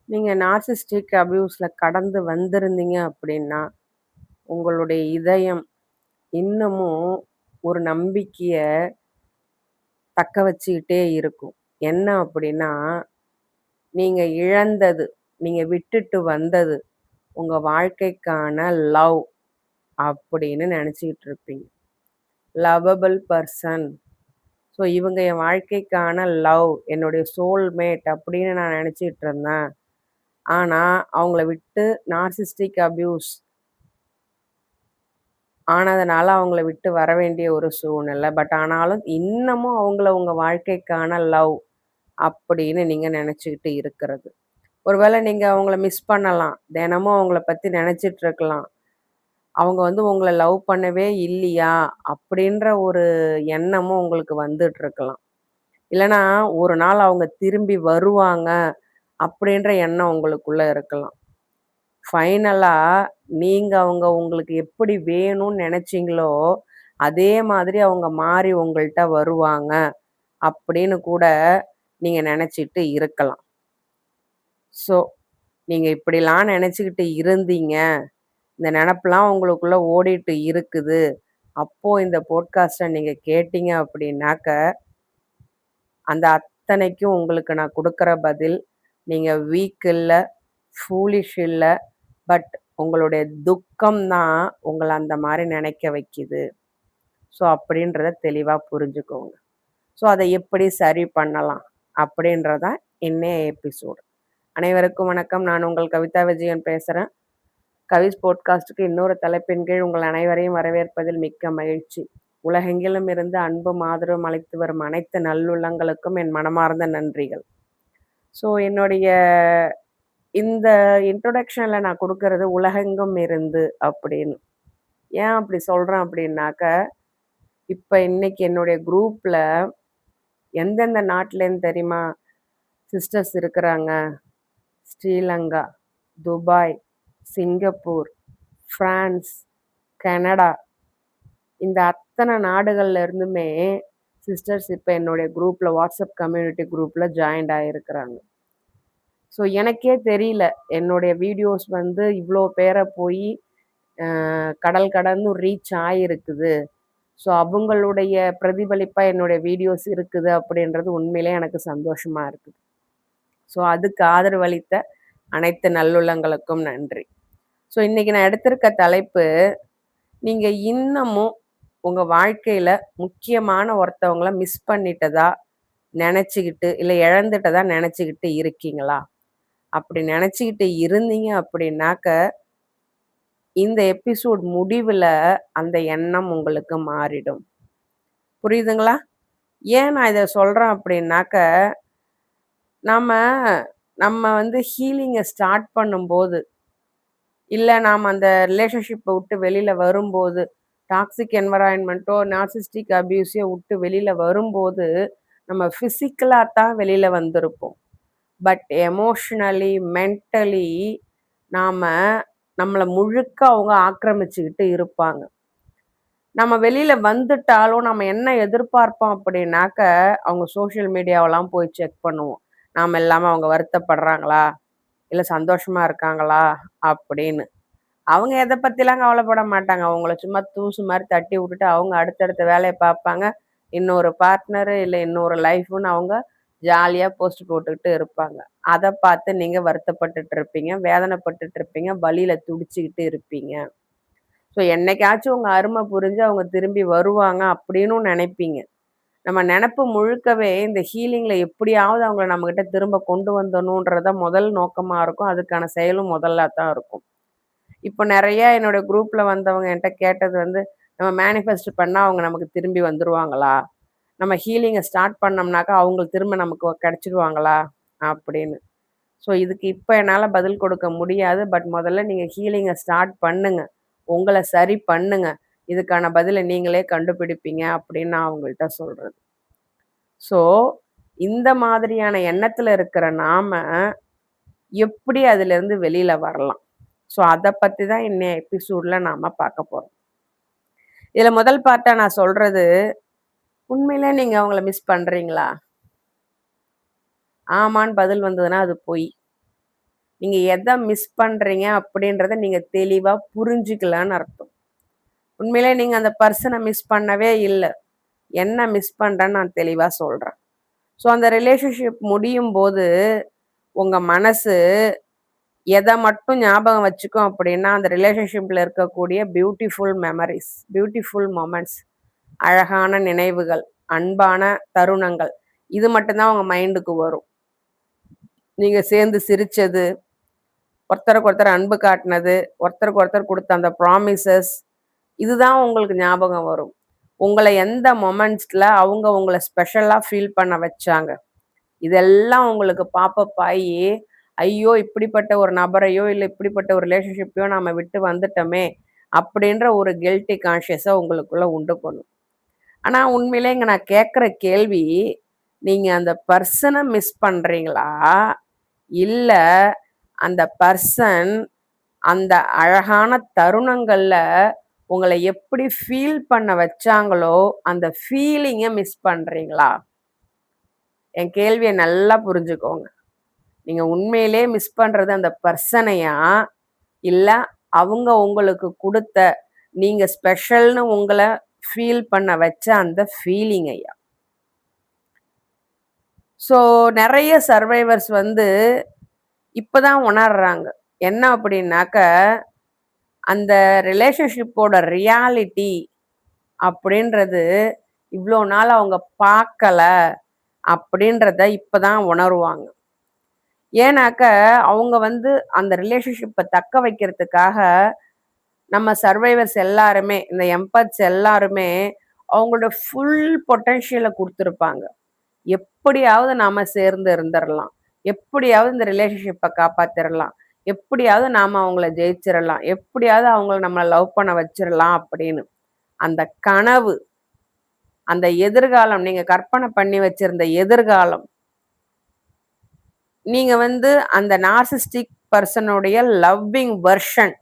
நீங்க நார்சிஸ்டிக் அபியூஸ்ல கடந்து வந்திருந்தீங்க அப்படின்னா, உங்களுடைய இதயம் இன்னமும் ஒரு நம்பிக்கைய தக்க வச்சுக்கிட்டே இருக்கும். என்ன அப்படின்னா, நீங்க இழந்தது, நீங்க விட்டுட்டு வந்தது, உங்க வாழ்க்கைக்கான லவ் அப்படின்னு நெனச்சுக்கிட்டு இருப்பீங்க. Lovable person. ஸோ இவங்க என் வாழ்க்கைக்கான லவ், என்னுடைய சோல்மேட் அப்படின்னு நான் நெனச்சுக்கிட்டு இருந்தேன். ஆனா, அவங்கள விட்டு நார்சிஸ்டிக் அபியூஸ் ஆனதுனால அவங்கள விட்டு வர வேண்டிய ஒரு சூழ்நிலை. பட் ஆனாலும் இன்னமும் அவங்கள உங்க வாழ்க்கைக்கான லவ் அப்படின்னு நீங்க நெனச்சுக்கிட்டு இருக்கிறது. ஒருவேளை நீங்க அவங்கள மிஸ் பண்ணலாம். தினமும் அவங்கள பத்தி நெனச்சிட்டு இருக்கலாம். அவங்க உங்கள லவ் பண்ணவே இல்லையா? அப்படின்ற ஒரு எண்ணமும் உங்களுக்கு வந்துட்டு இருக்கலாம். இல்லன்னா, ஒரு நாள் அவங்க திரும்பி வருவாங்க அப்படின்ற எண்ணம் உங்களுக்குள்ள இருக்கலாம். ஃபைனலா நீங்க அவங்க உங்களுக்கு எப்படி வேணும்னு நெனச்சீங்களோ, அதே மாதிரி அவங்க மாறி உங்கள்ட்ட வருவாங்க அப்படின்னு கூட நீங்க நெனச்சிட்டு இருக்கலாம். ஸோ, நீங்க இப்படிலாம் நெனச்சுக்கிட்டு இருந்தீங்க. இந்த நெனப்புலாம் உங்களுக்குள்ள ஓடிட்டு இருக்குது. அப்போ இந்த போட்காஸ்ட்ட நீங்க கேட்டீங்க அப்படின்னாக்க, அந்த அத்தனைக்கும் உங்களுக்கு நான் குடுக்குற பதில், நீங்க வீக் இல்ல, ஃபூலிஷ் இல்ல. பட் உங்களுடைய துக்கம் தான் உங்கள அந்த மாரி நெனைக்க வைக்குது. ஸோ, அப்படின்றத தெளிவா புரிஞ்சுக்கோங்க. ஸோ, அத எப்படி சரி பண்ணலாம்? அப்படின்றது தான் இன்னைய எபிசோடு. அனைவருக்கும் வணக்கம். நான் உங்கள் கவிதா விஜயன் பேசுறேன். கவிஸ் பாட்காஸ்டுக்கு இன்னொரு தலைப்பின் கீழ் உங்கள் அனைவரையும் வரவேற்பதில் மிக்க மகிழ்ச்சி. உலகெங்கிலும் இருந்து அன்பும் ஆதரவும் அளித்து வரும் அனைத்து நல்லுள்ளங்களுக்கும் என் மனமார்ந்த நன்றிகள். ஸோ, என்னுடைய இந்த இன்ட்ரோடக்ஷன்ல நான் குடுக்கறது உலகெங்கும் இருந்து அப்படின்னு. ஏன் அப்படி சொல்றேன் அப்படின்னாக்க, இப்ப இன்னைக்கு என்னுடைய குரூப்ல எந்தெந்த நாட்டுலேருந்து தெரியுமா சிஸ்டர்ஸ் இருக்கிறாங்க? Sri Lanka, Dubai, Singapore, France, Canada இந்த அத்தனை நாடுகள்ல இருந்துமே சிஸ்டர்ஸ் இப்ப என்னுடைய குரூப்ல வாட்ஸ்அப் கம்யூனிட்டி குரூப்ல ஜாயின்ட் ஆயிருக்கிறாங்க. ஸோ எனக்கே தெரியல. என்னுடைய வீடியோஸ் இவ்ளோ பேர போயி கடல் கடந்தும் ரீச் ஆயிருக்குது. ஸோ அவங்களுடைய பிரதிபலிப்பா என்னுடைய வீடியோஸ் இருக்குது அப்படின்றது உண்மையிலேயே எனக்கு சந்தோஷமா இருக்குது. ஸோ அதுக்கு ஆதரவளித்த அனைத்து நல்லுள்ளங்களுக்கும் நன்றி. ஸோ இன்னைக்கு நான் எடுத்திருக்க தலைப்பு, நீங்க இன்னமும் உங்க வாழ்க்கையில முக்கியமான ஒருத்தவங்கள மிஸ் பண்ணிட்டதா நெனச்சுக்கிட்டு, இல்ல இழந்துட்டதா நெனச்சுக்கிட்டு இருக்கீங்களா? அப்படி நெனச்சுக்கிட்டு இருந்தீங்க அப்படின்னாக்க, இந்த எபிசோட் முடிவுல அந்த எண்ணம் உங்களுக்கு மாறிடும். புரியுதுங்களா? ஏன் நான் இத சொல்றேன் அப்படின்னாக்க, நாம நம்ம ஹீலிங்க ஸ்டார்ட் பண்ணும்போது, இல்ல நாம அந்த ரிலேஷன்ஷிப்ப விட்டு வெளியில வரும்போது, டாக்ஸிக் என்வைரன்மென்ட்டோ, நார்சிஸ்டிக் அபியூஸையோ விட்டு வெளியில வரும்போது, நம்ம பிசிக்கலா தான் வெளியில வந்திருப்போம். பட் எமோஷனலி, மென்டலி நாம நம்மள முழுக்க அவங்க ஆக்கிரமிச்சுக்கிட்டு இருப்பாங்க. நம்ம வெளியில வந்துட்டாலும் நம்ம என்ன எதிர்பார்ப்போம் அப்படின்னாக்க, அவங்க சோஷியல் மீடியாவெல்லாம் போய் செக் பண்ணுவோம். நாம இல்லாம அவங்க வருத்தப்படுறாங்களா? இல்ல சந்தோஷமா இருக்காங்களா? அப்படின்னு. அவங்க எத பத்திலாம் கவலைப்பட மாட்டாங்க. அவங்கள சும்மா தூசு மாரி தட்டி விட்டுட்டு, அவங்க அடுத்தடுத்த வேலைய பார்ப்பாங்க. இன்னொரு பார்ட்னரு, இல்ல இன்னொரு லைஃப்ன்னு அவங்க ஜாலியா போஸ்ட் போட்டுக்கிட்டு இருப்பாங்க. அத பார்த்து நீங்க வருத்தப்பட்டுட்டு இருப்பீங்க, வேதனைப்பட்டுட்டு இருப்பீங்க, வலியில துடிச்சுக்கிட்டு இருப்பீங்க. ஸோ என்னைக்காச்சும் உங்க அரும புரிஞ்சு அவங்க திரும்பி வருவாங்க அப்படின்னும் நெனைப்பீங்க. நம்ம நெனப்பு முழுக்கவே இந்த ஹீலிங்ல எப்படியாவது அவங்கள நம்மகிட்ட திரும்ப கொண்டு வந்துரணுன்றத முதல் நோக்கமா இருக்கும். அதுக்கான செயலும் முதலா தான் இருக்கும். இப்போ நெறைய என்னோட குரூப்ல வந்தவங்க என்ட்ட கேட்டது நம்ம மேனிஃபெஸ்ட் பண்ணா அவங்க நமக்கு திரும்பி வந்துருவாங்களா? நம்ம ஹீலிங்க ஸ்டார்ட் பண்ணோம்னாக்கா, அவங்க திரும்ப நமக்கு கிடைச்சிருவாங்களா? அப்படின்னு. ஸோ இதுக்கு இப்ப என்னால பதில் கொடுக்க முடியாது. பட் முதல்ல நீங்க ஹீலிங்க ஸ்டார்ட் பண்ணுங்க. உங்கள சரி பண்ணுங்க. இதுக்கான பதில நீங்களே கண்டுபிடிப்பீங்க அப்படின்னு நான் அவங்கள்ட்ட சொல்றது. ஸோ இந்த மாதிரியான எண்ணத்துல இருக்கிற நாம, எப்படி அதிலிருந்து வெளியில வரலாம்? ஸோ அத பத்தி தான் இன்னைய எபிசோட்ல நாம பார்க்க போறோம். இதுல முதல் பார்ட்டா நான் சொல்றது, உண்மையிலே நீங்க அவங்கள மிஸ் பண்றீங்களா? ஆமான்னு பதில் வந்ததுன்னா அது பொய். நீங்க எதை மிஸ் பண்றீங்க அப்படின்றத நீங்க தெளிவா புரிஞ்சுக்கலன்னு அர்த்தம். உண்மையிலே நீங்க அந்த பர்சனை மிஸ் பண்ணவே இல்லை. என்ன மிஸ் பண்றேன்னு நான் தெளிவா சொல்றேன். ஸோ அந்த ரிலேஷன்ஷிப் முடியும் போது உங்க மனசு எதை மட்டும் ஞாபகம் வச்சுக்கும் அப்படின்னா, அந்த ரிலேஷன்ஷிப்ல இருக்கக்கூடிய பியூட்டிஃபுல் மெமரிஸ், பியூட்டிஃபுல் மொமெண்ட்ஸ், அழகான நினைவுகள், அன்பான தருணங்கள். இது மட்டும்தான் உங்க மைண்டுக்கு வரும். நீங்க சேர்ந்து சிரிச்சது, ஒருத்தருக்கு ஒருத்தர் அன்பு காட்டினது, ஒருத்தருக்கு ஒருத்தர் கொடுத்த அந்த ப்ராமிசஸ், இதுதான் உங்களுக்கு ஞாபகம் வரும். உங்களை எந்த மொமெண்ட்ஸ்ல அவங்க உங்களை ஸ்பெஷலா ஃபீல் பண்ண வச்சாங்க, இதெல்லாம் உங்களுக்கு பாப்பப் ஆகி, ஐயோ இப்படிப்பட்ட ஒரு நபரையோ இல்லை இப்படிப்பட்ட ஒரு ரிலேஷன்ஷிப்பையோ நாம விட்டு வந்துட்டோமே அப்படின்ற ஒரு கில்ட்டி கான்ஷியஸை உங்களுக்குள்ள உண்டு பண்ணும். ஆனா உண்மையிலே இங்க நான் கேட்குற கேள்வி, நீங்க அந்த பர்சனை மிஸ் பண்றீங்களா, இல்ல அந்த பர்சன் அந்த அழகான தருணங்கள்ல உங்களை எப்படி ஃபீல் பண்ண வச்சாங்களோ அந்த ஃபீலிங்கை மிஸ் பண்றீங்களா? என் கேள்வியை நல்லா புரிஞ்சுக்கோங்க. நீங்க உண்மையிலே மிஸ் பண்றது அந்த பர்சனையா, இல்ல அவங்க உங்களுக்கு கொடுத்த, நீங்க ஸ்பெஷல்னு உங்களை ஃபீல் பண்ண வச்ச அந்த ஃபீலிங்கையா? ஸோ நிறைய சர்வைவர்ஸ் வந்து இப்பதான் உணர்றாங்க. என்ன அப்படின்னாக்க, அந்த ரிலேஷன்ஷிப்போட ரியாலிட்டி அப்படின்றது இவ்வளோ நாள் அவங்க பார்க்கல அப்படின்றத இப்பதான் உணருவாங்க. ஏன்னாக்க அவங்க வந்து அந்த ரிலேஷன்ஷிப்பை தக்க வைக்கிறதுக்காக நம்ம சர்வைவர்ஸ் எல்லாருமே, இந்த எம்பத்ஸ் எல்லாருமே அவங்களோட ஃபுல் பொட்டன்ஷியலை கொடுத்துருப்பாங்க. எப்படியாவது நாம சேர்ந்து இருந்துடலாம், எப்படியாவது இந்த ரிலேஷன்ஷிப்பை காப்பாத்திரலாம், எப்படியாவது நாம அவங்கள ஜெயிச்சிடலாம், எப்படியாவது அவங்கள நம்மளை லவ் பண்ண வச்சிடலாம் அப்படின்னு. அந்த கனவு, அந்த எதிர்காலம், நீங்க கற்பனை பண்ணி வச்சிருந்த எதிர்காலம், நீங்க வந்து அந்த நார்சிஸ்டிக் பர்சனுடைய லவ்விங் வெர்ஷன்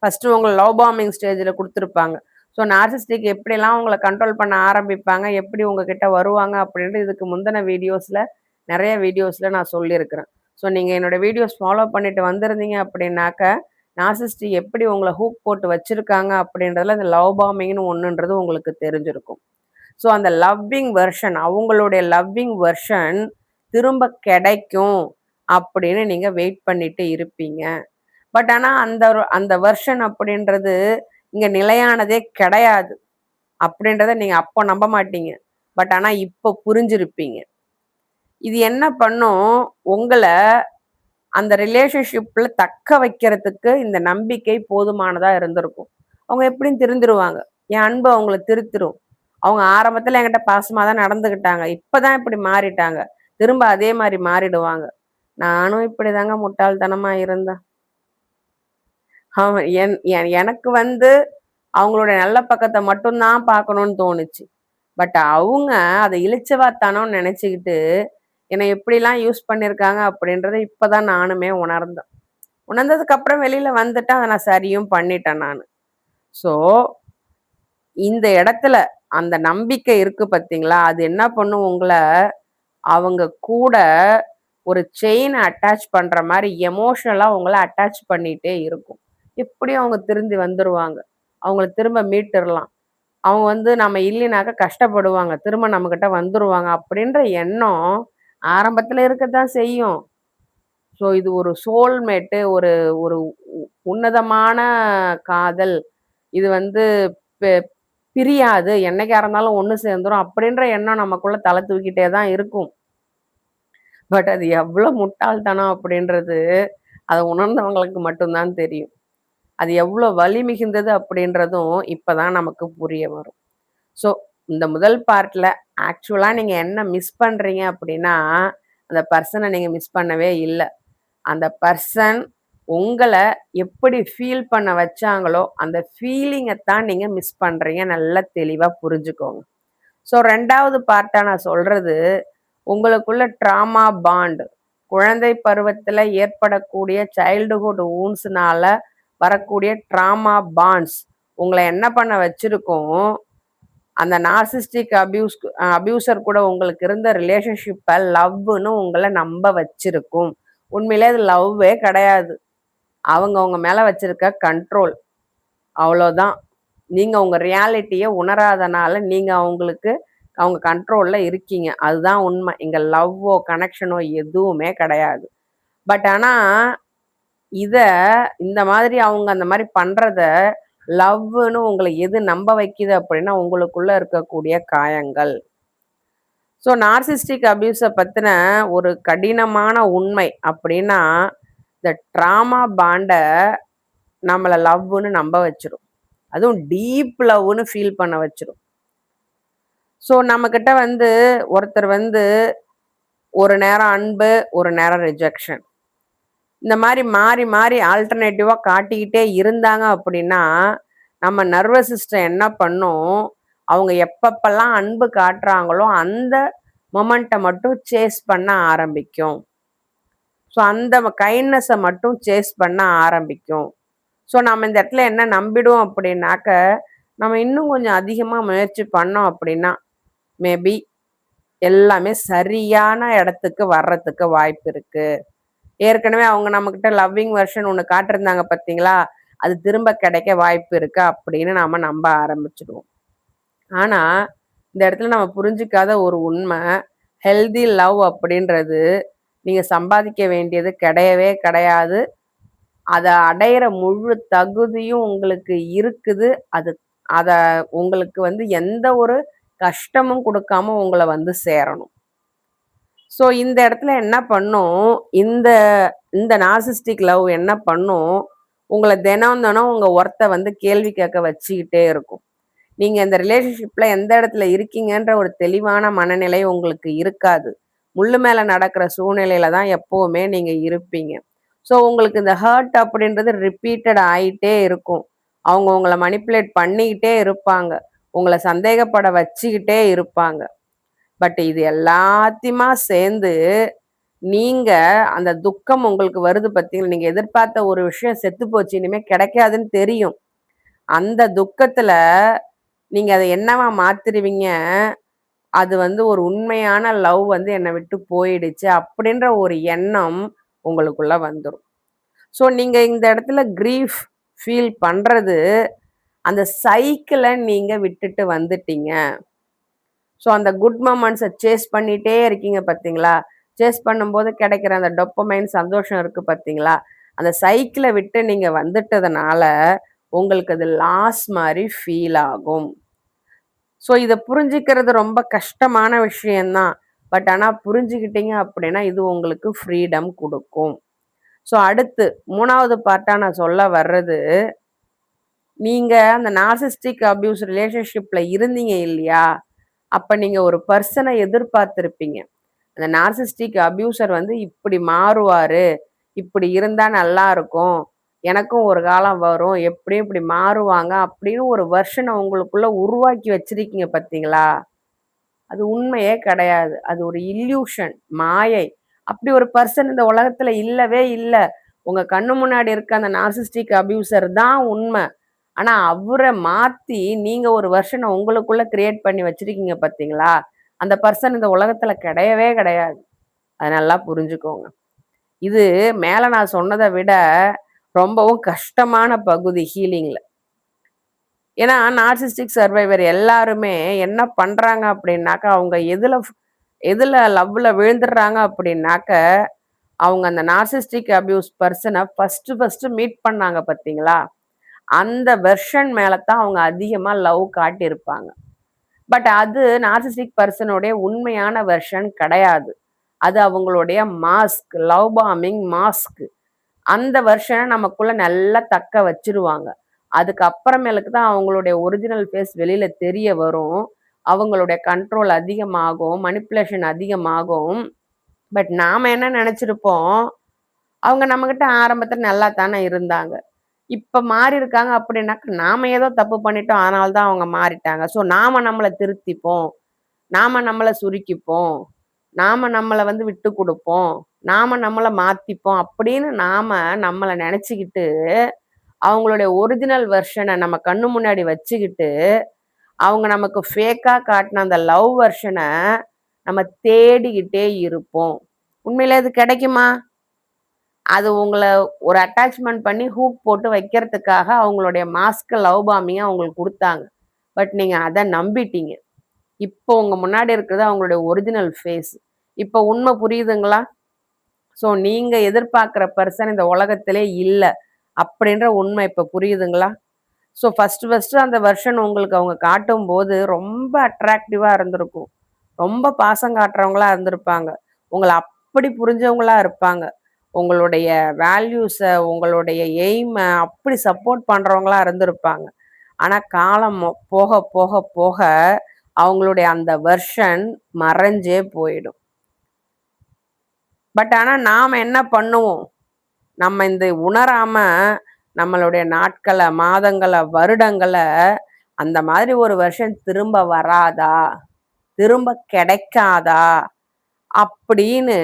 ஃபர்ஸ்ட் உங்களை லவ் பாம்பிங் ஸ்டேஜில் கொடுத்துருப்பாங்க. ஸோ நார்சிஸ்டிக் எப்படிலாம் உங்களை கண்ட்ரோல் பண்ண ஆரம்பிப்பாங்க, எப்படி உங்ககிட்ட வருவாங்க அப்படின்ட்டு இதுக்கு முந்தின வீடியோஸில், நிறைய வீடியோஸில் நான் சொல்லியிருக்கிறேன். ஸோ நீங்கள் என்னோட வீடியோஸ் ஃபாலோ பண்ணிட்டு வந்திருந்தீங்க அப்படின்னாக்க, நார்சிஸ்டிக் எப்படி உங்களை ஹூக் போட்டு வச்சிருக்காங்க அப்படின்றதுல இந்த லவ் பாம்பிங்னு ஒன்றுன்றது உங்களுக்கு தெரிஞ்சிருக்கும். ஸோ அந்த லவ்விங் வெர்ஷன், அவங்களுடைய லவ்விங் வெர்ஷன் திரும்ப கிடைக்கும் அப்படின்னு நீங்க வெயிட் பண்ணிட்டு இருப்பீங்க. பட் ஆனா அந்த வெர்ஷன் அப்படின்றது இங்க நிலையானதே கிடையாது அப்படின்றத நீங்க அப்போ நம்ப மாட்டீங்க. பட் ஆனா இப்போ புரிஞ்சிருப்பீங்க. இது என்ன பண்ணும், உங்களை அந்த ரிலேஷன்ஷிப்ல தக்க வைக்கிறதுக்கு இந்த நம்பிக்கை போதுமானதா இருந்திருக்கும். அவங்க எப்படியும் திருந்துருவாங்க. என் அன்பு அவங்கள திருத்திரும். அவங்க ஆரம்பத்துல என்கிட்ட பாசமா தான் நடந்துக்கிட்டாங்க, இப்பதான் இப்படி மாறிட்டாங்க, திரும்ப அதே மாதிரி மாறிடுவாங்க. நானும் இப்படிதாங்க முட்டாள்தனமா இருந்தேன். எனக்கு வந்து அவங்களுடைய நல்ல பக்கத்தை மட்டும்தான் பார்க்கணும்னு தோணுச்சு. பட் அவங்க அதை இழிச்சவாத்தனம்னு நினைச்சுக்கிட்டு என்னை எப்படிலாம் யூஸ் பண்ணியிருக்காங்க அப்படின்றத இப்பதான் நானுமே உணர்ந்தேன். உணர்ந்ததுக்கு அப்புறம் வெளியில வந்துட்டேன், அதை நான் சரியும் பண்ணிட்டேன் நான். ஸோ இந்த இடத்துல அந்த நம்பிக்கை இருக்கு பார்த்தீங்களா, அது என்ன பண்ணும், உங்களை அவங்க கூட ஒரு செயினை அட்டாச் பண்ற மாதிரி எமோஷனலா உங்களை அட்டாச் பண்ணிட்டே இருக்கும். எப்படியும் அவங்க திருந்தி வந்துருவாங்க, அவங்கள திரும்ப மீட்டுறலாம், அவங்க வந்து நம்ம இல்லைனாக்க கஷ்டப்படுவாங்க, திரும்ப நம்மக்கிட்ட வந்துருவாங்க அப்படின்ற எண்ணம் ஆரம்பத்துல இருக்கத்தான் செய்யும். ஸோ இது ஒரு சோல்மேட்டு, ஒரு ஒரு உன்னதமான காதல். இது வந்து பிரியாது, என்னைக்கா இருந்தாலும் ஒன்று சேர்ந்துரும் அப்படின்ற எண்ணம் நமக்குள்ள தலை தூக்கிட்டே தான் இருக்கும். பட் அது எவ்வளோ முட்டாள்தனம் அப்படின்றது அதை உணர்ந்தவங்களுக்கு மட்டும்தான் தெரியும். அது எவ்வளோ வலி மிகுந்தது அப்படின்றதும் இப்பதான் நமக்கு புரிய வரும். ஸோ இந்த முதல் பார்ட்ல ஆக்சுவலா நீங்க என்ன மிஸ் பண்றீங்க அப்படின்னா, அந்த பர்சனை நீங்க மிஸ் பண்ணவே இல்லை. அந்த பர்சன் உங்களை எப்படி ஃபீல் பண்ண வச்சாங்களோ அந்த ஃபீலிங்கை நீங்க மிஸ் பண்றீங்க. நல்லா தெளிவா புரிஞ்சுக்கோங்க. ஸோ 2வது பார்ட்டா நான் சொல்றது, உங்களுக்குள்ள ட்ராமா பாண்ட், குழந்தை பருவத்துல ஏற்படக்கூடிய சைல்டுஹுட் வூண்ட்ஸ்னால வரக்கூடிய ட்ராமா பாண்ட்ஸ் உங்களை என்ன பண்ண வச்சிருக்கோம், அந்த நார்சிஸ்டிக் அபியூசர் கூட உங்களுக்கு இருந்த ரிலேஷன்ஷிப்பை லவ்னு உங்களை நம்ப வச்சிருக்கும். உண்மையிலே அது லவ்வே கிடையாது. அவங்க உங்க மேல வச்சிருக்க கண்ட்ரோல். அவ்வளோதான். நீங்க உங்க ரியாலிட்டிய உணராதனால நீங்க அவங்க கண்ட்ரோல்ல இருக்கீங்க. அதுதான் உண்மை. இங்க லவ்வோ, கனெக்ஷனோ எதுவுமே கிடையாது. பட் ஆனா, இத இந்த மாதிரி அவங்க அந்த மாரி பண்றத லவ்வுன்னு உங்கள எது நம்ப வைக்குது அப்படின்னா, உங்களுக்குள்ள இருக்கக்கூடிய காயங்கள். ஸோ நார்சிஸ்டிக் அபியூஸ பத்தின ஒரு கடினமான உண்மை அப்படின்னா, இந்த ட்ராமா பாண்ட நம்மள லவ்வுன்னு நம்ப வச்சுரும். அதுவும் டீப் லவ்வுன்னு ஃபீல் பண்ண வச்சுரும். ஸோ நம்மகிட்ட ஒருத்தர் ஒரு நேரம் அன்பு, ஒரு நேரம் ரிஜெக்ஷன். இந்த மாரி மாறி, மாறி ஆல்டர்னேட்டிவா காட்டிக்கிட்டே இருந்தாங்க அப்படின்னா, நம்ம நர்வஸ் சிஸ்டம் என்ன பண்ணும், அவங்க எப்பப்பலாம் அன்பு காட்டுறாங்களோ, அந்த மொமெண்ட்ட மட்டும் சேஸ் பண்ண ஆரம்பிக்கும். ஸோ அந்த கைண்ட்னஸ மட்டும் சேஸ் பண்ண ஆரம்பிக்கும். ஸோ நம்ம இந்த இடத்துல என்ன நம்பிடுவோம் அப்படின்னாக்க, நம்ம இன்னும் கொஞ்சம் அதிகமா முயற்சி பண்ணோம் அப்படின்னா, மேபி எல்லாமே சரியான இடத்துக்கு வர்றதுக்கு வாய்ப்பு இருக்கு. ஏற்கனவே அவங்க நம்மகிட்ட லவ்விங் வெர்ஷன் ஒண்ணு காட்டியிருந்தாங்க பார்த்தீங்களா? அது திரும்ப கிடைக்க வாய்ப்பு இருக்கு அப்படின்னு நாம நம்ப ஆரம்பிச்சுடுவோம். ஆனா, இந்த இடத்துல நம்ம புரிஞ்சுக்காத ஒரு உண்மை, ஹெல்தி லவ் அப்படின்றது நீங்க சம்பாதிக்க வேண்டியது கிடையவே கிடையாது. அத அடையிற முழு தகுதியும் உங்களுக்கு இருக்குது. அது அத உங்களுக்கு எந்த ஒரு கஷ்டமும் குடுக்காம உங்கள சேரணும். ஸோ இந்த இடத்துல என்ன பண்ணும், இந்த இந்த நார்சிஸ்டிக் லவ் என்ன பண்ணும், உங்கள தினம் தினம் உங்க ஒர்த்த கேள்வி கேட்க வச்சுக்கிட்டே இருக்கும். நீங்க இந்த ரிலேஷன்ஷிப்ல எந்த இடத்துல இருக்கீங்கன்ற ஒரு தெளிவான மனநிலை உங்களுக்கு இருக்காது. முள்ளு மேல நடக்கிற சூழ்நிலையில தான் எப்பவுமே நீங்க இருப்பீங்க. ஸோ உங்களுக்கு இந்த ஹர்ட் அப்படின்றது ரிப்பீட்டட் ஆயிட்டே இருக்கும். அவங்க உங்கள மனிப்புலேட் பண்ணிக்கிட்டே இருப்பாங்க. உங்கள சந்தேகப்பட வச்சுக்கிட்டே இருப்பாங்க. பட் இது எல்லாத்தையுமா சேர்ந்து, நீங்க அந்த துக்கம் உங்களுக்கு வருது பார்த்தீங்களா, நீங்க எதிர்பார்த்த ஒரு விஷயம் செத்து போச்சு, இனிமே கிடைக்காதுன்னு தெரியும். அந்த துக்கத்துல நீங்க அத என்னவா மாத்திருவீங்க, அது ஒரு உண்மையான லவ் என்ன விட்டு போயிடுச்சு, அப்படின்ற ஒரு எண்ணம் உங்களுக்குள்ள வந்துரும். ஸோ நீங்க இந்த இடத்துல கிரீஃப் ஃபீல் பண்றது, அந்த சைக்கிள நீங்க விட்டுட்டு வந்துட்டீங்க. ஸோ அந்த குட் மொமெண்ட்ஸ சேஸ் பண்ணிட்டே இருக்கீங்க பார்த்தீங்களா? சேஸ் பண்ணும்போது கிடைக்கிற அந்த டொப்பமைன் சந்தோஷம் இருக்கு பார்த்தீங்களா? அந்த சைக்கிள விட்டு நீங்க வந்துட்டதுனால, உங்களுக்கு அது லாஸ் மாரி ஃபீல் ஆகும். ஸோ இத புரிஞ்சுக்கிறது ரொம்ப கஷ்டமான விஷயம் தான். பட் ஆனா புரிஞ்சுக்கிட்டீங்க அப்படின்னா, இது உங்களுக்கு ஃப்ரீடம் குடுக்கும். ஸோ அடுத்து 3வது பார்ட்டா நான் சொல்ல வர்றது, நீங்க அந்த நார்சிஸ்டிக் அபியூஸ் ரிலேஷன்ஷிப்ல இருந்தீங்க இல்லையா? அப்ப நீங்க ஒரு பெர்சன எதிர்பார்த்திருப்பீங்க. அந்த நார்சிஸ்டிக் அபியூசர் இப்படி மாறுவாரு. இப்படி இருந்தா நல்லா இருக்கும். எனக்கும் ஒரு காலம் வரும். எப்படியும் இப்படி மாறுவாங்க. அப்படின்னு ஒரு வெர்ஷன உங்களுக்குள்ள உருவாக்கி வச்சிருக்கீங்க பார்த்தீங்களா? அது உண்மையே கிடையாது. அது ஒரு இல்யூஷன், மாயை. அப்படி ஒரு பெர்சன் இந்த உலகத்துல இல்லவே இல்ல. உங்க கண்ணு முன்னாடி இருக்க அந்த நார்சிஸ்டிக் அபியூசர் தான் உண்ம. ஆனா அவர மாத்தி நீங்க ஒரு வெர்ஷன உங்களுக்குள்ள கிரியேட் பண்ணி வச்சிருக்கீங்க பார்த்தீங்களா? அந்த பெர்சன் இந்த உலகத்துல கிடையவே கிடையாது. அத நல்லா புரிஞ்சுக்கோங்க. இது மேல நான் சொன்னத விட ரொம்பவும் கஷ்டமான பகுதி ஹீலிங்ல. ஏன்னா, நார்சிஸ்டிக் சர்வைவர் எல்லாருமே என்ன பண்றாங்க அப்படின்னாக்கா, அவங்க எதுல லவ்ல விழுந்துடுறாங்க அப்படின்னாக்க, அவங்க அந்த நார்சிஸ்டிக் அபியூஸ் பெர்சன ஃபர்ஸ்ட்டு மீட் பண்ணாங்க பார்த்தீங்களா? அந்த வெர்ஷன் மேல தான் அவங்க அதிகமா லவ் காட்டியிருப்பாங்க. பட் அது நார்சிஸ்டிக் பெர்சனுடைய உண்மையான வெர்ஷன் கிடையாது. அது அவங்களுடைய மாஸ்க், லவ் பாம்பிங் மாஸ்க். அந்த வெர்ஷன நமக்குள்ள நல்லா தக்க வச்சுருவாங்க. அதுக்கு அப்புறமேலுக்கு தான் அவங்களுடைய ஒரிஜினல் ஃபேஸ் வெளியில தெரிய வரும். அவங்களுடைய கண்ட்ரோல் அதிகமாகும், மனிப்புலேஷன் அதிகமாகும். பட் நாம என்ன நெனச்சிருப்போம், அவங்க நம்மகிட்ட ஆரம்பத்துல நல்லா தானே இருந்தாங்க. இப்ப மாறியிருக்காங்க அப்படின்னாக்க, நாம ஏதோ தப்பு பண்ணிட்டோம். அதனால தான் அவங்க மாறிட்டாங்க. ஸோ நாம நம்மள திருத்திப்போம். நாம நம்மள சுருக்கிப்போம். நாம நம்மள விட்டு குடுப்போம். நாம நம்மள மாத்திப்போம். அப்படின்னு நாம நம்மள நெனச்சுக்கிட்டு, அவங்களுடைய ஒரிஜினல் வெர்ஷன நம்ம கண்ணு முன்னாடி வச்சுக்கிட்டு, அவங்க நமக்கு ஃபேக்கா காட்டுன அந்த லவ் வெர்ஷன நம்ம தேடிக்கிட்டே இருப்போம். உண்மையிலே அது கெடைக்குமா? அது உங்கள ஒரு அட்டாச்மெண்ட் பண்ணி ஹூக் போட்டு வைக்கிறதுக்காக அவங்களுடைய மாஸ்க் லவ் பாமிங்கா அவங்களுக்கு குடுத்தாங்க. பட் நீங்க அத நம்பிட்டீங்க. இப்போ உங்க முன்னாடி இருக்கிறது அவங்களுடைய ஒரிஜினல் ஃபேஸ். இப்போ உண்மை புரியுதுங்களா? ஸோ நீங்க எதிர்பார்க்கிற பெர்சன் இந்த உலகத்திலே இல்ல. அப்படின்ற உண்மை இப்ப புரியுதுங்களா? ஸோ ஃபர்ஸ்ட்டு அந்த வெர்ஷன் உங்களுக்கு அவங்க காட்டும்போது ரொம்ப அட்ராக்டிவா இருந்திருக்கும். ரொம்ப பாசம் காட்டுறவங்களா இருந்திருப்பாங்க. உங்கள அப்படி புரிஞ்சவங்களா இருப்பாங்க. உங்களுடைய வேல்யூஸ, உங்களுடைய எய்ம அப்படி சப்போர்ட் பண்றவங்களா இருந்திருப்பாங்க. ஆனா காலம் போக, போக, போக அவங்களுடைய அந்த வெர்ஷன் மறைஞ்சே போயிடும். பட் ஆனா நாம என்ன பண்ணுவோம்? நம்ம இந்த உணராம நம்மளுடைய நாட்கள, மாதங்கள, வருடங்கள அந்த மாதிரி ஒரு வெர்ஷன் திரும்ப வராதா? திரும்ப கிடைக்காதா? அப்படின்னு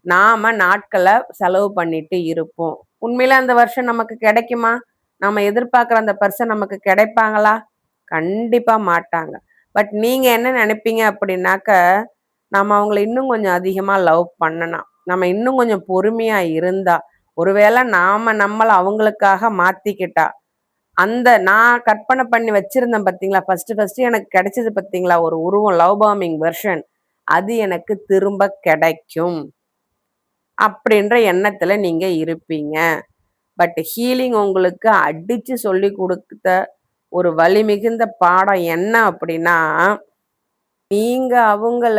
நாம நாட்கள செலவு பண்ணிட்டு இருப்போம். உண்மையிலே அந்த வெர்ஷன் நமக்கு கிடைக்குமா? நம்ம எதிர்பார்க்குற அந்த பெர்சன் நமக்கு கிடைப்பாங்களா? கண்டிப்பா மாட்டாங்க. பட் நீங்க என்ன நினைப்பீங்க அப்படின்னாக்க, நம்ம அவங்கள இன்னும் கொஞ்சம் அதிகமா லவ் பண்ணலாம். நம்ம இன்னும் கொஞ்சம் பொறுமையா இருந்தா, ஒருவேளை நாம நம்மள அவங்களுக்காக மாத்திக்கிட்டா, அந்த நான் கற்பனை பண்ணி வச்சிருந்தேன் பார்த்தீங்களா? ஃபர்ஸ்ட்டு எனக்கு கிடைச்சது பார்த்தீங்களா? ஒரு உருவம் லவ் பாமிங் வெர்ஷன். அது எனக்கு திரும்ப கிடைக்கும். அப்படின்ற எண்ணத்துல நீங்க இருப்பீங்க. பட் ஹீலிங் உங்களுக்கு அடிச்சு சொல்லிக் குடுத்த ஒரு வலிமிகுந்த பாடம் என்ன அப்படின்னா, நீங்க அவங்கள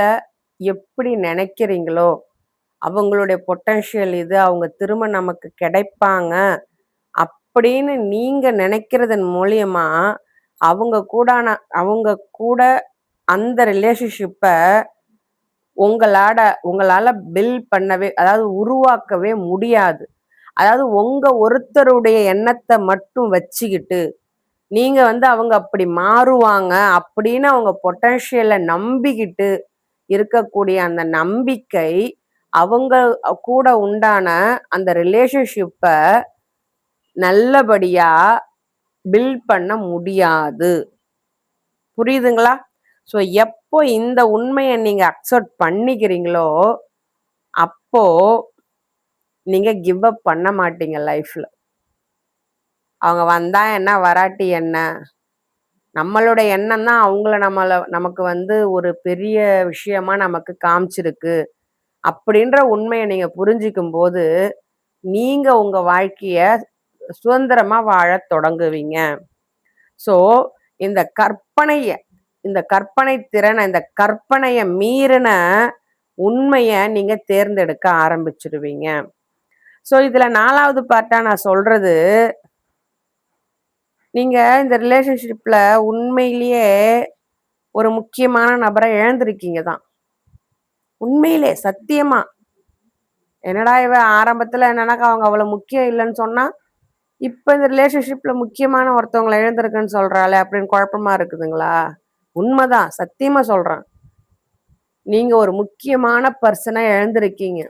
எப்படி நினைக்கிறீங்களோ, அவங்களுடைய பொட்டன்ஷியல் இது, அவங்க திரும்ப நமக்கு கிடைப்பாங்க அப்படின்னு நீங்க நினைக்கிறதன் மூலியமா, அவங்க கூட அந்த ரிலேஷன்ஷிப்ப உங்களால பில்ட் பண்ணவே அதாவது உருவாக்கவே முடியாது. அதாவது உங்க ஒருத்தருடைய எண்ணத்த மட்டும் வச்சுக்கிட்டு, நீங்க அவங்க அப்படி மாறுவாங்க அப்படின்னு அவங்க பொட்டன்ஷியல நம்பிக்கிட்டு இருக்கக்கூடிய அந்த நம்பிக்கை, அவங்க கூட உண்டான அந்த ரிலேஷன்ஷிப்ப நல்லபடியா பில்ட் பண்ண முடியாது. புரியுதுங்களா? ஸோ எப்போ இந்த உண்மைய நீங்க அக்செப்ட் பண்ணிக்கிறீங்களோ, அப்போ நீங்க கிவ் அப் பண்ண மாட்டீங்க லைஃப்ல. அவங்க வந்தா என்ன? வராட்டி என்ன? நம்மளோட எண்ணம் தான் அவங்கள நமக்கு ஒரு பெரிய விஷயமா நமக்கு காமிச்சிருக்கு. அப்படின்ற உண்மைய நீங்க புரிஞ்சுக்கும்போது, நீங்க உங்க வாழ்க்கைய சுதந்திரமா வாழத் தொடங்குவீங்க. ஸோ இந்த கற்பனைய இந்த கற்பனை திறன, இந்த கற்பனைய மீறின உண்மைய நீங்க தேர்ந்தெடுக்க ஆரம்பிச்சுருவீங்க. ஸோ இதுல 4வது பார்ட்டா நான் சொல்றது, நீங்க இந்த ரிலேஷன்ஷிப்ல உண்மையிலேயே ஒரு முக்கியமான நபர இழந்திருக்கீங்க தான். உண்மையிலே சத்தியமா. என்னடா இவ ஆரம்பத்துல என்னன்னாக்கா அவங்க அவ்வளவு முக்கியம் இல்லன்னு சொன்னா, இப்ப இந்த ரிலேஷன்ஷிப்ல முக்கியமான ஒருத்தவங்கள இழந்திருக்குன்னு சொல்றாளே அப்படின்னு குழப்பமா இருக்குதுங்களா? உண்மைதான். சத்தியமா சொல்றேன். நீங்க ஒரு முக்கியமான பர்சன இழந்திருக்கீங்க.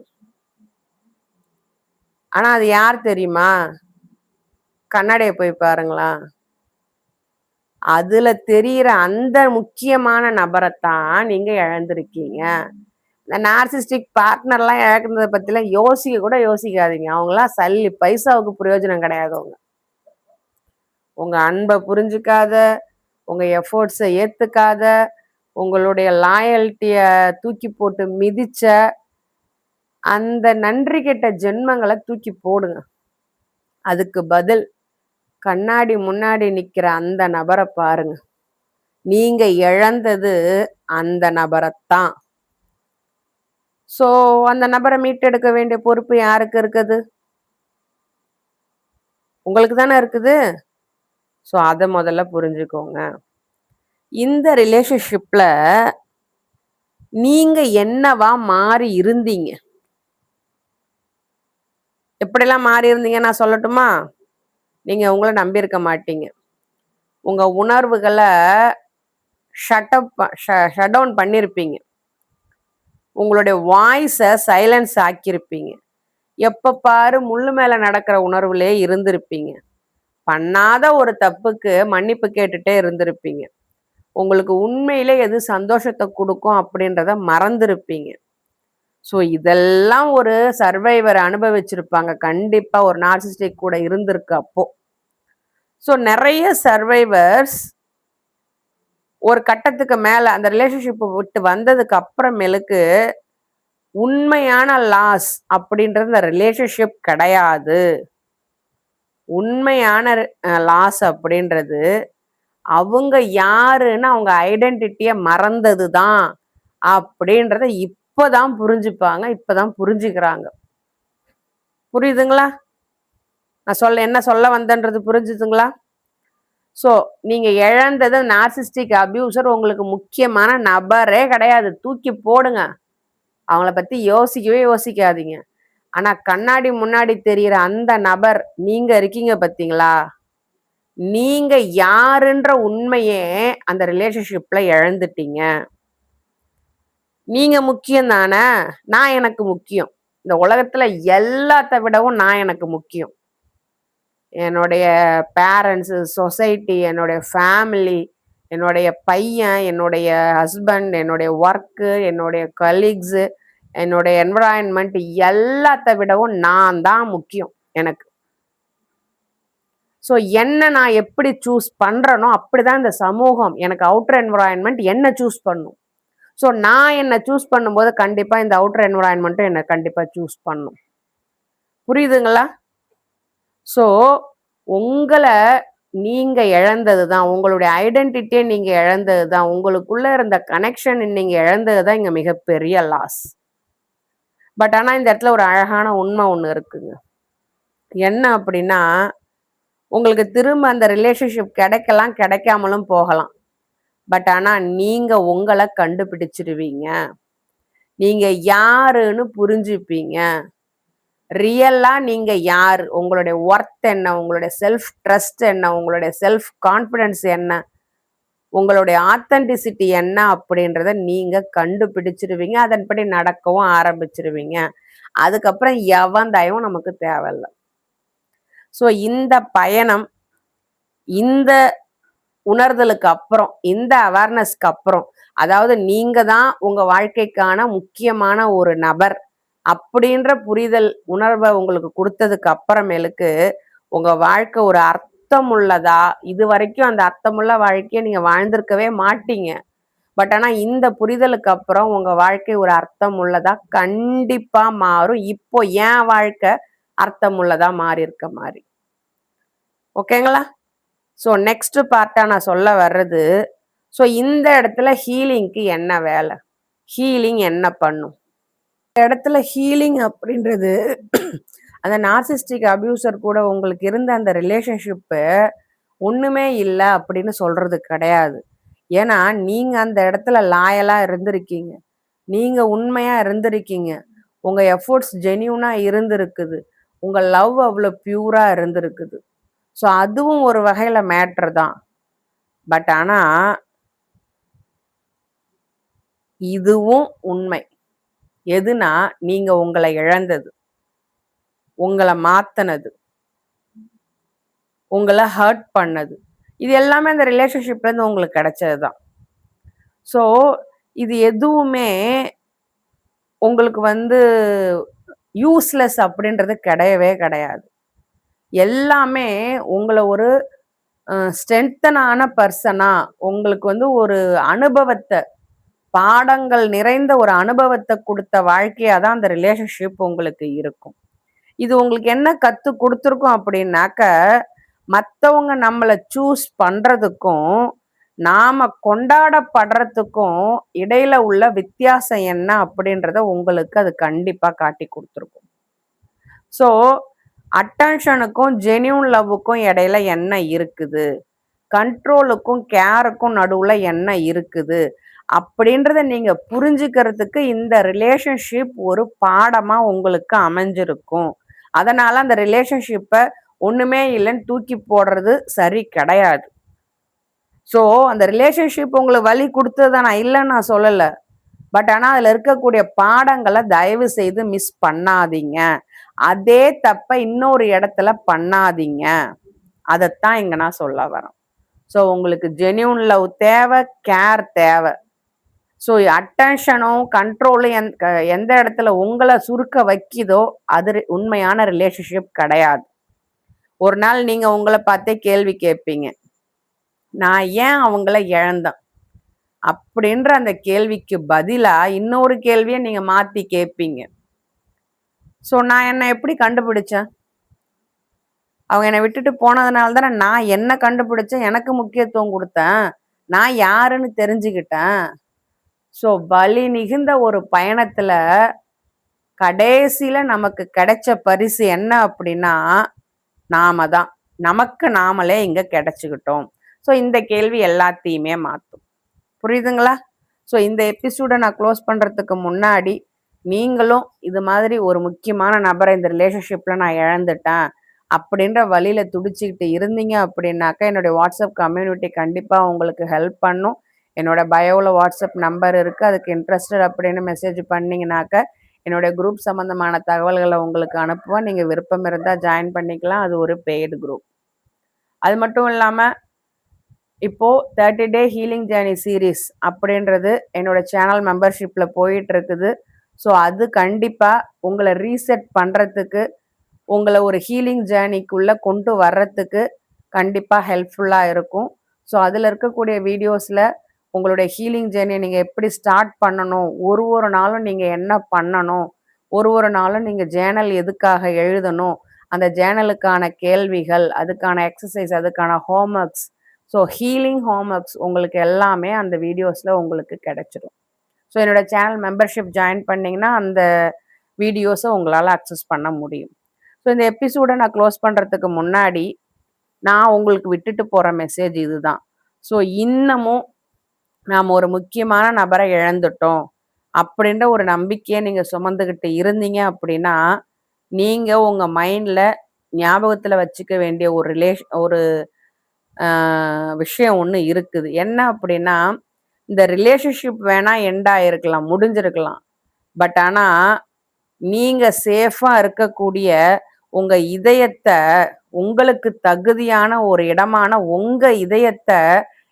ஆனா அது யார் தெரியுமா? கண்ணாடிய போய் பாருங்களேன். அதுல தெரியிற அந்த முக்கியமான நபரத்தான் நீங்க இழந்திருக்கீங்க. இந்த நார்சிஸ்டிக் பார்ட்னர்லாம் இழக்கிறத பத்திலாம் யோசிக்க கூட யோசிக்காதீங்க. அவங்கலாம் சல்லி பைசாவுக்கு பிரயோஜனம் கிடையாது அவங்க. உங்க அன்ப புரிஞ்சுக்காத, உங்க எஃபோர்ட்ஸ ஏத்துக்காத, உங்களுடைய லாயல்ட்டிய தூக்கி போட்டு மிதிச்ச அந்த நன்றி கெட்ட ஜென்மங்கள தூக்கி போடுங்க. அதுக்கு பதில் கண்ணாடி முன்னாடி நிக்கிற அந்த நபர பாருங்க. நீங்க இழந்தது அந்த நபரத்தான். ஸோ அந்த நபர மீட்டெடுக்க வேண்டிய பொறுப்பு யாருக்கு இருக்குது? உங்களுக்கு தானே இருக்குது. ஸோ அத முதல்ல புரிஞ்சுக்கோங்க. இந்த ரிலேஷன்ஷிப்ல நீங்க என்னவா மாறி இருந்தீங்க? எப்படிலாம் மாறி இருந்தீங்க நான் சொல்லட்டுமா? நீங்க உங்கள நம்பியிருக்க மாட்டீங்க. உங்க உணர்வுகள ஷட் டவுன் பண்ணியிருப்பீங்க. உங்களுடைய வாய்ஸ சைலன்ஸ் ஆக்கியிருப்பீங்க. எப்ப பாரு முள்ளு மேல நடக்கிற உணர்வுலயே இருந்திருப்பீங்க. பண்ணாத ஒரு தப்புக்கு மன்னிப்பு கேட்டுட்டே இருந்திருப்பீங்க. உங்களுக்கு உண்மையிலே எது சந்தோஷத்த குடுக்கும் அப்படின்றத மறந்திருப்பீங்க. ஸோ இதெல்லாம் ஒரு சர்வைவர் அனுபவிச்சிருப்பாங்க கண்டிப்பா, ஒரு நார்சிஸ்டிக் கூட இருந்திருக்கு அப்போ. ஸோ நிறைய சர்வைவர்ஸ் ஒரு கட்டத்துக்கு மேல அந்த ரிலேஷன்ஷிப் விட்டு வந்ததுக்கு அப்புறமேலுக்கு உண்மையான லாஸ் அப்படின்றது இந்த ரிலேஷன்ஷிப் கிடையாது. உண்மையான லாஸ் அப்படின்றது அவங்க யாருன்னு அவங்க ஐடென்டிட்டிய மறந்ததுதான் அப்படின்றத இப்பதான் புரிஞ்சுப்பாங்க, இப்பதான் புரிஞ்சுக்கிறாங்க. புரியுதுங்களா? நான் என்ன சொல்ல வந்தேன்றது புரிஞ்சுதுங்களா? ஸோ நீங்க இழந்தது நார்சிஸ்டிக் அபியூசர் உங்களுக்கு முக்கியமான நபரே கிடையாது. தூக்கி போடுங்க. அவங்கள பத்தி யோசிக்கவே யோசிக்காதீங்க. ஆனா கண்ணாடி முன்னாடி தெரியிற அந்த நபர் நீங்க இருக்கீங்க பாத்தீங்களா? நீங்க யாருன்ற உண்மையே அந்த ரிலேஷன்ஷிப்ல இழந்துட்டீங்க. நீங்க முக்கியம் தானே? நான் எனக்கு முக்கியம். இந்த உலகத்துல எல்லாத்த விடவும் நான் எனக்கு முக்கியம். என்னுடைய பேரண்ட்ஸு, சொசைட்டி, என்னுடைய ஃபேமிலி, என்னுடைய பையன், என்னுடைய ஹஸ்பண்ட், என்னுடைய ஒர்க்கு, என்னுடைய கலீக்ஸு, என்னுடைய என்விரான்மெண்ட் எல்லாத்த விடவும் நான் தான் முக்கியம் எனக்கு. ஸோ என்ன நான் எப்படி சூஸ் பண்றேனோ அப்படிதான் இந்த சமூகம் எனக்கு அவுட்டர் என்விரான்மெண்ட் என்ன சூஸ் பண்ணும். ஸோ நான் என்ன சூஸ் பண்ணும்போது கண்டிப்பா இந்த அவுட்டர் என்விரான்மெண்ட்டும் என்ன கண்டிப்பா சூஸ் பண்ணும். புரியுதுங்களா? ஸோ உங்களை நீங்க இழந்தது தான், உங்களுடைய ஐடென்டிட்டியை நீங்க இழந்தது தான், உங்களுக்குள்ள இருந்த கனெக்ஷன் நீங்க இழந்தது தான் இங்க மிகப்பெரிய லாஸ். பட் ஆனா இந்த இடத்துல ஒரு அழகான உண்மை ஒண்ணு இருக்குங்க. என்ன அப்படின்னா, உங்களுக்கு திரும்ப அந்த ரிலேஷன்ஷிப் கிடைக்கலாம், கிடைக்காமலும் போகலாம். பட் ஆனா நீங்க உங்களை கண்டுபிடிச்சிருவீங்க. நீங்க யாருன்னு புரிஞ்சுப்பீங்க. ரியலா நீங்க யார், உங்களுடைய ஒர்த் என்ன, உங்களுடைய செல்ஃப் ட்ரஸ்ட் என்ன, உங்களுடைய செல்ஃப் கான்ஃபிடன்ஸ் என்ன, உங்களுடைய ஆத்தென்டிசிட்டி என்ன அப்படின்றத நீங்க கண்டுபிடிச்சிருவீங்க. அதன்படி நடக்கவும் ஆரம்பிச்சிருவீங்க. அதுக்கப்புறம் எவன் தயவும் நமக்கு தேவையில்ல. ஸோ இந்த பயணம், இந்த உணர்தலுக்கு அப்புறம், இந்த அவேர்னஸ்க்கு அப்புறம், அதாவது நீங்க தான் உங்க வாழ்க்கைக்கான முக்கியமான ஒரு நபர் அப்படின்ற புரிதல் உணர்வை உங்களுக்கு கொடுத்ததுக்கு அப்புறமேலுக்கு உங்க வாழ்க்கை ஒரு அர்த்தம் உள்ளதா, இது வரைக்கும் அந்த அர்த்தமுள்ள வாழ்க்கையை நீங்க வாழ்ந்திருக்கவே மாட்டீங்க. பட் ஆனா இந்த புரிதலுக்கு அப்புறம் உங்க வாழ்க்கை ஒரு அர்த்தம் உள்ளதா கண்டிப்பா மாறும். இப்போ என் வாழ்க்கை அர்த்தம் உள்ளதா மாறி இருக்க மாதிரி. ஓகேங்களா? ஸோ நெக்ஸ்ட் பார்ட்டா நான் சொல்ல வர்றது, ஸோ இந்த இடத்துல ஹீலிங்க்கு என்ன வேலை, ஹீலிங் என்ன பண்ணும்? இந்த இடத்துல ஹீலிங் அப்படின்றது அந்த நார்சிஸ்டிக் அபியூசர் கூட உங்களுக்கு இருந்த அந்த ரிலேஷன்ஷிப்பு ஒண்ணுமே இல்லை அப்படின்னு சொல்றது கிடையாது. ஏன்னா நீங்க அந்த இடத்துல லாயலா இருந்திருக்கீங்க, நீங்க உண்மையா இருந்திருக்கீங்க, உங்க எஃபோர்ட்ஸ் ஜெனியூனா இருந்திருக்குது, உங்க லவ் அவ்வளோ பியூரா இருந்திருக்குது. ஸோ அதுவும் ஒரு வகையில மேட்டர் தான். பட் ஆனா இதுவும் உண்மை. எதுனா நீங்க உங்களை இழந்தது, உங்களை மாத்தினது, உங்களை ஹர்ட் பண்ணது, இது எல்லாமே அந்த ரிலேஷன்ஷிப்ல இருந்து உங்களுக்கு கிடைச்சதுதான். ஸோ இது எதுவுமே உங்களுக்கு யூஸ்லெஸ் அப்படின்றது கிடையவே கிடையாது. எல்லாமே உங்களை ஒரு ஸ்ட்ரென்த்தனான பர்சனா, உங்களுக்கு ஒரு அனுபவத்தை, பாடங்கள் நிறைந்த ஒரு அனுபவத்தை கொடுத்த வாழ்க்கையா தான் அந்த ரிலேஷன்ஷிப் உங்களுக்கு இருக்கும். இது உங்களுக்கு என்ன கத்து கொடுத்துருக்கும் அப்படின்னாக்க, மற்றவங்க நம்மளை சூஸ் பண்றதுக்கும் நாம கொண்டாடப்படுறதுக்கும் இடையில உள்ள வித்தியாசம் என்ன அப்படின்றத உங்களுக்கு அது கண்டிப்பா காட்டி கொடுத்துருக்கும். ஸோ அட்டென்ஷனுக்கும் ஜெனியூன் லவ்வுக்கும் இடையில என்ன இருக்குது, கண்ட்ரோலுக்கும் கேருக்கும் நடுவுல என்ன இருக்குது அப்படின்றத நீங்க புரிஞ்சுக்கிறதுக்கு இந்த ரிலேஷன்ஷிப் ஒரு பாடமா உங்களுக்கு அமைஞ்சிருக்கும். அதனால அந்த ரிலேஷன்ஷிப்பை ஒண்ணுமே இல்லைன்னு தூக்கி போடுறது சரி கிடையாது. ஸோ அந்த ரிலேஷன்ஷிப் உங்களுக்கு வலி கொடுத்தது நான் இல்லைன்னு நான் சொல்லலை. பட் ஆனால் அதில் இருக்கக்கூடிய பாடங்களை தயவு செய்து மிஸ் பண்ணாதீங்க. அதே தப்பை இன்னொரு இடத்துல பண்ணாதீங்க. அதைத்தான் இங்க நான் சொல்ல வரேன். ஸோ உங்களுக்கு ஜெனியூன் லவ் தேவை, கேர் தேவை. ஸோ அட்டென்ஷனும் கண்ட்ரோலும் எந்த இடத்துல உங்களை சுருக்க வைக்குதோ அது உண்மையான ரிலேஷன்ஷிப் கிடையாது. ஒரு நாள் நீங்க உங்களை பார்த்தே கேள்வி கேட்பீங்க, நான் ஏன் அவங்கள இழந்தேன் அப்படின்ற அந்த கேள்விக்கு பதிலா இன்னொரு கேள்வியை நீங்க மாத்தி கேட்பீங்க. ஸோ நான் என்னை எப்படி கண்டுபிடிச்சேன்? அவங்க என்னை விட்டுட்டு போனதுனால தானே நான் என்ன கண்டுபிடிச்சேன், எனக்கு முக்கியத்துவம் கொடுத்தேன், நான் யாருன்னு தெரிஞ்சுக்கிட்டேன். ஸோ வலி மிகுந்த ஒரு பயணத்துல கடைசியில நமக்கு கிடைச்ச பரிசு என்ன அப்படின்னா, நாம தான். நமக்கு நாமளே இங்க கிடைச்சுக்கிட்டோம். ஸோ இந்த கேள்வி எல்லாத்தையுமே மாத்தும். புரியுதுங்களா? ஸோ இந்த எபிசோட நான் க்ளோஸ் பண்றதுக்கு முன்னாடி, நீங்களும் இது மாதிரி ஒரு முக்கியமான நபரை இந்த ரிலேஷன்ஷிப்ல நான் இழந்துட்டேன் அப்படின்ற வழியில துடிச்சுக்கிட்டு இருந்தீங்க அப்படின்னாக்கா, என்னுடைய வாட்ஸ்அப் கம்யூனிட்டி கண்டிப்பா உங்களுக்கு ஹெல்ப் பண்ணும். என்னோட பயோவில் வாட்ஸ்அப் நம்பர் இருக்கு. அதுக்கு இன்ட்ரெஸ்டட் அப்படின்னு மெசேஜ் பண்ணீங்கன்னாக்க, என்னுடைய குரூப் சம்பந்தமான தகவல்களை உங்களுக்கு அனுப்புவேன். நீங்க விருப்பம் இருந்தா ஜாயின் பண்ணிக்கலாம். அது ஒரு பெய்டு குரூப். அது மட்டும் இல்லாம இப்போ 30 டே ஹீலிங் ஜேர்னி சீரீஸ் அப்படின்றது என்னோட சேனல் மெம்பர்ஷிப்ல போயிட்டு இருக்குது. ஸோ அது கண்டிப்பா உங்களை ரீசெட் பண்றதுக்கு, உங்களை ஒரு ஹீலிங் ஜேர்னிக்குள்ள கொண்டு வர்றதுக்கு கண்டிப்பா ஹெல்ப்ஃபுல்லா இருக்கும். ஸோ அதுல இருக்கக்கூடிய வீடியோஸ்ல உங்களுடைய ஹீலிங் ஜேர்னியை நீங்க எப்படி ஸ்டார்ட் பண்ணணும், ஒரு ஒரு நாளும் நீங்க என்ன பண்ணணும், ஒரு ஒரு நாளும் நீங்க ஜேர்னல் எதுக்காக எழுதணும், அந்த ஜேர்னலுக்கான கேள்விகள், அதுக்கான எக்ஸசைஸ், அதுக்கான ஹோம்ஒர்க்ஸ், ஸோ ஹீலிங் ஹோம்ஒர்க்ஸ் உங்களுக்கு எல்லாமே அந்த வீடியோஸ்ல உங்களுக்கு கிடைச்சிடும். ஸோ என்னோட சேனல் மெம்பர்ஷிப் ஜாயின் பண்ணீங்கன்னா அந்த வீடியோஸை உங்களால் அக்சஸ் பண்ண முடியும். ஸோ இந்த எபிசோடை நான் க்ளோஸ் பண்ணுறதுக்கு முன்னாடி நான் உங்களுக்கு விட்டுட்டு போகிற மெசேஜ் இதுதான். ஸோ இன்னமும் நாம் ஒரு முக்கியமான நபரை இழந்துட்டோம் அப்படின்ற ஒரு நம்பிக்கையை நீங்கள் சுமந்துக்கிட்டு இருந்தீங்க அப்படின்னா, நீங்கள் உங்கள் மைண்டில் ஞாபகத்தில் வச்சுக்க வேண்டிய ஒரு விஷயம் ஒன்று இருக்குது. என்ன அப்படின்னா, இந்த ரிலேஷன்ஷிப் வேணா எண்ட் ஆயிருக்கலாம், முடிஞ்சிருக்கலாம். பட் ஆனால் நீங்கள் சேஃபாக இருக்கக்கூடிய உங்க இதயத்தை, உங்களுக்கு தகுதியான ஒரு இடமான உங்க இதயத்தை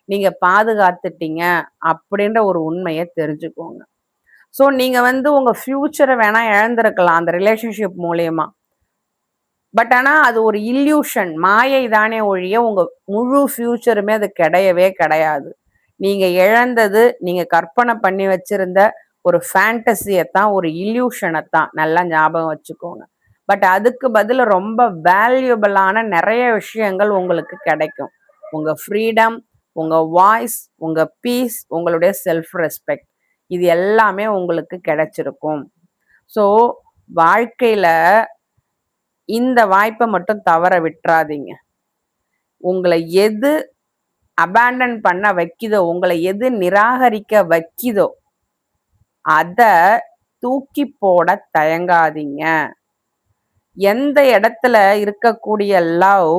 நீங்க பாதுகாத்துட்டீங்க அப்படின்ற ஒரு உண்மையை தெரிஞ்சுக்கோங்க. ஸோ நீங்க உங்க ஃபியூச்சரை வேணா இழந்திருக்கலாம் அந்த ரிலேஷன்ஷிப் மூலியமா. பட் ஆனா அது ஒரு இல்யூஷன், மாயை தானே ஒழிய உங்க முழு ஃபியூச்சருமே அது கிடையவே கிடையாது. நீங்க இழந்தது நீங்க கற்பனை பண்ணி வச்சிருந்த ஒரு ஃபேண்டசியை தான், ஒரு இல்யூஷனை தான். நல்லா ஞாபகம் வச்சுக்கோங்க. பட் அதுக்கு பதில் ரொம்ப வேல்யூபிளான நிறைய விஷயங்கள் உங்களுக்கு கிடைக்கும். உங்க ஃப்ரீடம், உங்க வாய்ஸ், உங்க பீஸ், உங்களுடைய செல்ஃப் ரெஸ்பெக்ட், இது எல்லாமே உங்களுக்கு கிடைச்சிருக்கும். ஸோ வாழ்க்கையில இந்த வாய்ப்பை மட்டும் தவற விட்டுறாதீங்க. உங்களை எது அபேண்டன் பண்ண வைக்குதோ, உங்களை எது நிராகரிக்க வைக்குதோ அத தூக்கி போட தயங்காதீங்க. எந்த இடத்துல இருக்கக்கூடிய லவ்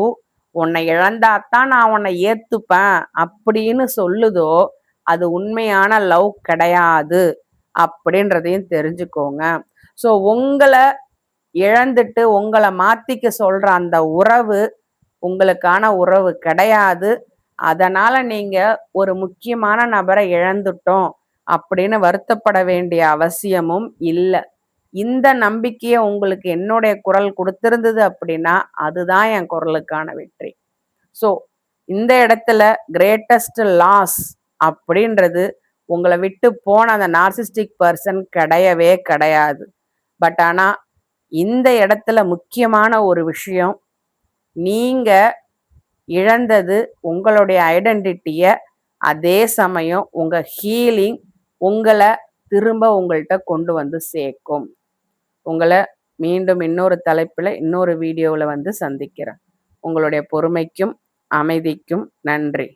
உன்னை இழந்தாத்தான் நான் உன்னை ஏத்துப்பேன் அப்படின்னு சொல்லுதோ அது உண்மையான லவ் கிடையாது அப்படின்றதையும் தெரிஞ்சுக்கோங்க. ஸோ உங்களை இழந்துட்டு உங்களை மாத்திக்க சொல்ற அந்த உறவு உங்களுக்கான உறவு கிடையாது. அதனால நீங்க ஒரு முக்கியமான நபரை இழந்துட்டோம் அப்படின்னு வருத்தப்பட வேண்டிய அவசியமும் இல்லை. இந்த நம்பிக்கையை உங்களுக்கு என்னுடைய குரல் கொடுத்திருந்தது அப்படின்னா அதுதான் என் குரலுக்கான வெற்றி. ஸோ இந்த இடத்துல கிரேட்டஸ்ட் லாஸ் அப்படின்றது உங்களை விட்டு போன அந்த நார்சிஸ்டிக் பர்சன் கிடையவே கிடையாது. பட் ஆனா இந்த இடத்துல முக்கியமான ஒரு விஷயம், நீங்க இழந்தது உங்களுடைய ஐடென்டிட்டியை, அதே சமயம் உங்க ஹீலிங் உங்களை திரும்ப உங்கள்கிட்ட கொண்டு வந்து சேர்க்கும். உங்களை மீண்டும் இன்னொரு தலைப்பில் இன்னொரு வீடியோவில் சந்திக்கிறேன். உங்களுடைய பொறுமைக்கும் அமைதிக்கும் நன்றி.